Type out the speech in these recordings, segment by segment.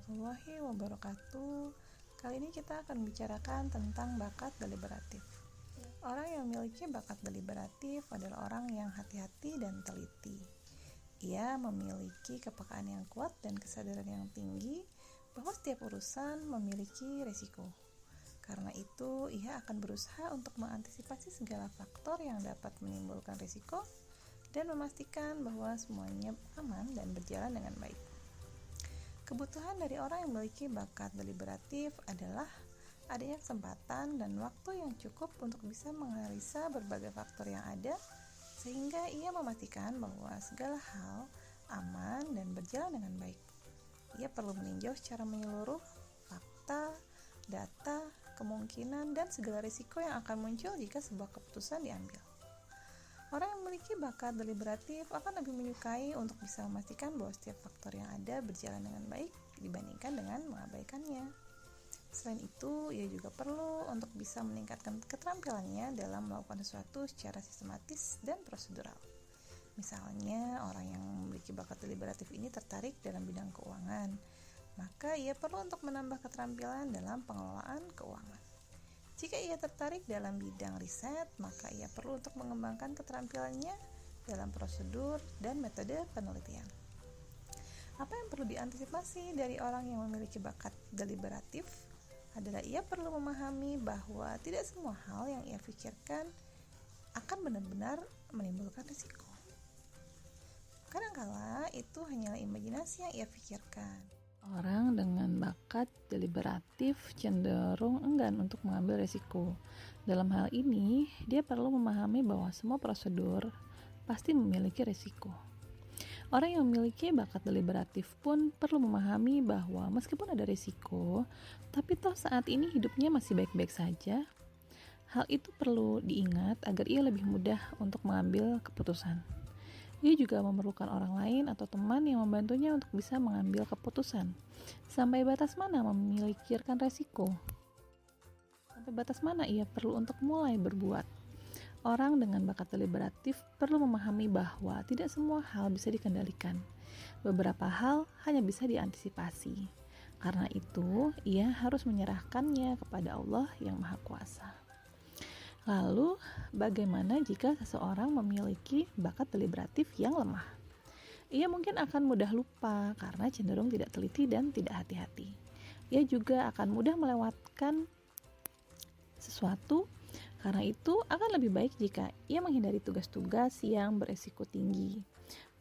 warahmatullahi wabarakatuh. Kali ini kita akan membicarakan tentang bakat deliberatif. Orang yang memiliki bakat deliberatif adalah orang yang hati-hati dan teliti. Ia memiliki kepekaan yang kuat dan kesadaran yang tinggi bahwa setiap urusan memiliki resiko. Karena itu, ia akan berusaha untuk mengantisipasi segala faktor yang dapat menimbulkan resiko dan memastikan bahwa semuanya aman dan berjalan dengan baik. Kebutuhan dari orang yang memiliki bakat deliberatif adalah adanya kesempatan dan waktu yang cukup untuk bisa menganalisa berbagai faktor yang ada, sehingga ia memastikan bahwa segala hal aman dan berjalan dengan baik. Ia perlu meninjau secara menyeluruh fakta, data, kemungkinan, dan segala risiko yang akan muncul jika sebuah keputusan diambil. Orang yang memiliki bakat deliberatif akan lebih menyukai untuk bisa memastikan bahwa setiap faktor yang ada berjalan dengan baik dibandingkan dengan mengabaikannya. Selain itu, ia juga perlu untuk bisa meningkatkan keterampilannya dalam melakukan sesuatu secara sistematis dan prosedural. Misalnya, orang yang memiliki bakat deliberatif ini tertarik dalam bidang keuangan, maka ia perlu untuk menambah keterampilan dalam pengelolaan keuangan. Jika ia tertarik dalam bidang riset, maka ia perlu untuk mengembangkan keterampilannya dalam prosedur dan metode penelitian. Apa yang perlu diantisipasi dari orang yang memiliki bakat deliberatif adalah ia perlu memahami bahwa tidak semua hal yang ia pikirkan akan benar-benar menimbulkan risiko. Kadangkala itu hanyalah imajinasi yang ia pikirkan. Orang dengan bakat deliberatif cenderung enggan untuk mengambil risiko. Dalam hal ini, dia perlu memahami bahwa semua prosedur pasti memiliki risiko. Orang yang memiliki bakat deliberatif pun perlu memahami bahwa meskipun ada risiko, tapi toh saat ini hidupnya masih baik-baik saja. Hal itu perlu diingat agar ia lebih mudah untuk mengambil keputusan. Ia juga memerlukan orang lain atau teman yang membantunya untuk bisa mengambil keputusan. Sampai batas mana memikirkan resiko? Sampai batas mana ia perlu untuk mulai berbuat? Orang dengan bakat deliberatif perlu memahami bahwa tidak semua hal bisa dikendalikan. Beberapa hal hanya bisa diantisipasi. Karena itu, ia harus menyerahkannya kepada Allah yang Maha Kuasa. Lalu, bagaimana jika seseorang memiliki bakat deliberatif yang lemah? Ia mungkin akan mudah lupa karena cenderung tidak teliti dan tidak hati-hati. Ia juga akan mudah melewatkan sesuatu, karena itu akan lebih baik jika ia menghindari tugas-tugas yang beresiko tinggi.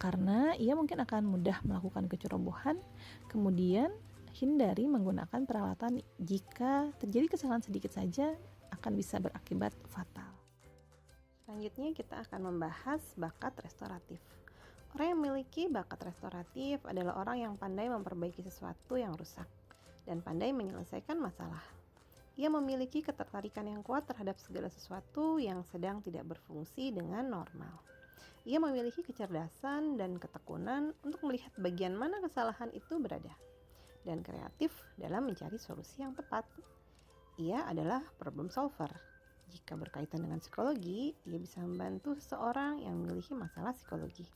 Karena ia mungkin akan mudah melakukan kecerobohan, kemudian hindari menggunakan peralatan jika terjadi kesalahan sedikit saja akan bisa berakibat fatal. Selanjutnya kita akan membahas bakat restoratif. Orang yang memiliki bakat restoratif adalah orang yang pandai memperbaiki sesuatu yang rusak dan pandai menyelesaikan masalah. Ia memiliki ketertarikan yang kuat terhadap segala sesuatu yang sedang tidak berfungsi dengan normal. Ia memiliki kecerdasan dan ketekunan untuk melihat bagian mana kesalahan itu berada dan kreatif dalam mencari solusi yang tepat. Ia adalah problem solver. Jika berkaitan dengan psikologi, ia bisa membantu seseorang yang memiliki masalah psikologi.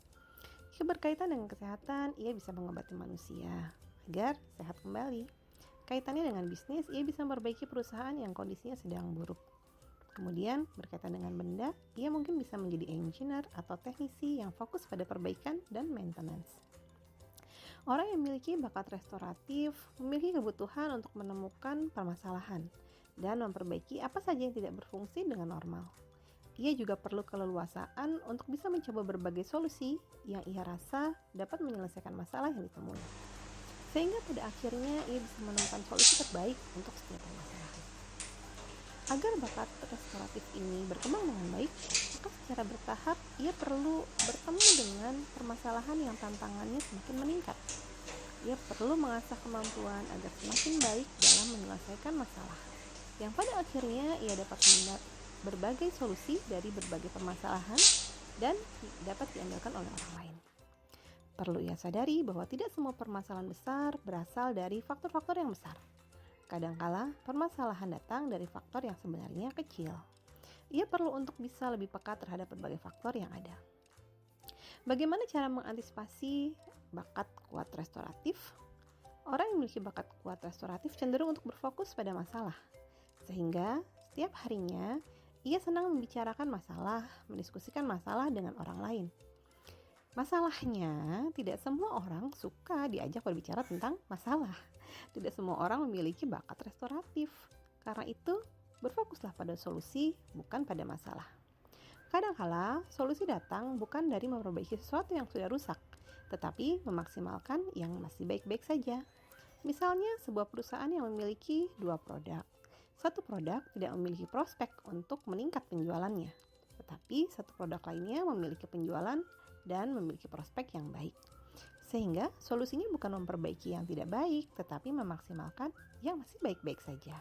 Jika berkaitan dengan kesehatan, ia bisa mengobati manusia agar sehat kembali. Kaitannya dengan bisnis, ia bisa memperbaiki perusahaan yang kondisinya sedang buruk. Kemudian, berkaitan dengan benda, ia mungkin bisa menjadi engineer atau teknisi yang fokus pada perbaikan dan maintenance. Orang yang memiliki bakat restoratif memiliki kebutuhan untuk menemukan permasalahan dan memperbaiki apa saja yang tidak berfungsi dengan normal. Ia juga perlu keleluasaan untuk bisa mencoba berbagai solusi yang ia rasa dapat menyelesaikan masalah yang ditemui. Sehingga pada akhirnya ia bisa menemukan solusi terbaik untuk setiap permasalahan. Agar bakat restoratif ini berkembang dengan baik, maka secara bertahap ia perlu bertemu dengan permasalahan yang tantangannya semakin meningkat. Ia perlu mengasah kemampuan agar semakin baik dalam menyelesaikan masalah, yang pada akhirnya ia dapat melihat berbagai solusi dari berbagai permasalahan dan dapat diandalkan oleh orang lain. Perlu ia sadari bahwa tidak semua permasalahan besar berasal dari faktor-faktor yang besar. Kadangkala permasalahan datang dari faktor yang sebenarnya kecil. Ia perlu untuk bisa lebih peka terhadap berbagai faktor yang ada. Bagaimana cara mengantisipasi bakat kuat restoratif? Orang yang memiliki bakat kuat restoratif cenderung untuk berfokus pada masalah, sehingga setiap harinya ia senang membicarakan masalah, mendiskusikan masalah dengan orang lain. Masalahnya, tidak semua orang suka diajak berbicara tentang masalah. Tidak semua orang memiliki bakat restoratif. Karena itu, berfokuslah pada solusi, bukan pada masalah. Kadangkala, solusi datang bukan dari memperbaiki sesuatu yang sudah rusak, tetapi memaksimalkan yang masih baik-baik saja. Misalnya, sebuah perusahaan yang memiliki 2 produk. Satu produk tidak memiliki prospek untuk meningkat penjualannya, tetapi satu produk lainnya memiliki penjualan dan memiliki prospek yang baik. Sehingga solusinya bukan memperbaiki yang tidak baik, tetapi memaksimalkan yang masih baik-baik saja.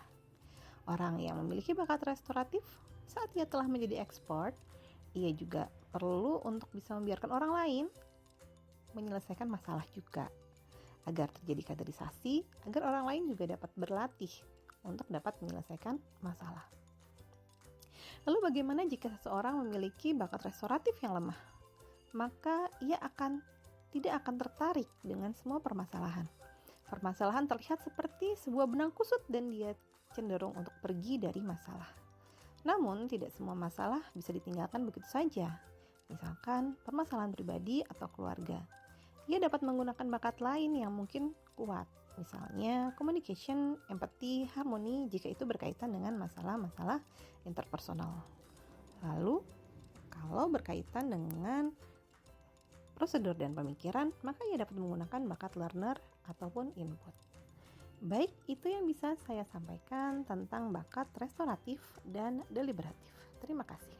Orang yang memiliki bakat restoratif, saat ia telah menjadi ekspor, ia juga perlu untuk bisa membiarkan orang lain menyelesaikan masalah juga, agar terjadi kaderisasi, agar orang lain juga dapat berlatih untuk dapat menyelesaikan masalah. Lalu bagaimana jika seseorang memiliki bakat restoratif yang lemah? Maka ia tidak akan tertarik dengan semua permasalahan. Permasalahan terlihat seperti sebuah benang kusut dan dia cenderung untuk pergi dari masalah. Namun tidak semua masalah bisa ditinggalkan begitu saja. Misalkan permasalahan pribadi atau keluarga. Ia dapat menggunakan bakat lain yang mungkin kuat. Misalnya communication, empati, harmoni jika itu berkaitan dengan masalah-masalah interpersonal. Lalu kalau berkaitan dengan prosedur dan pemikiran, maka ia dapat menggunakan bakat learner ataupun input. Baik, itu yang bisa saya sampaikan tentang bakat restoratif dan deliberatif. Terima kasih.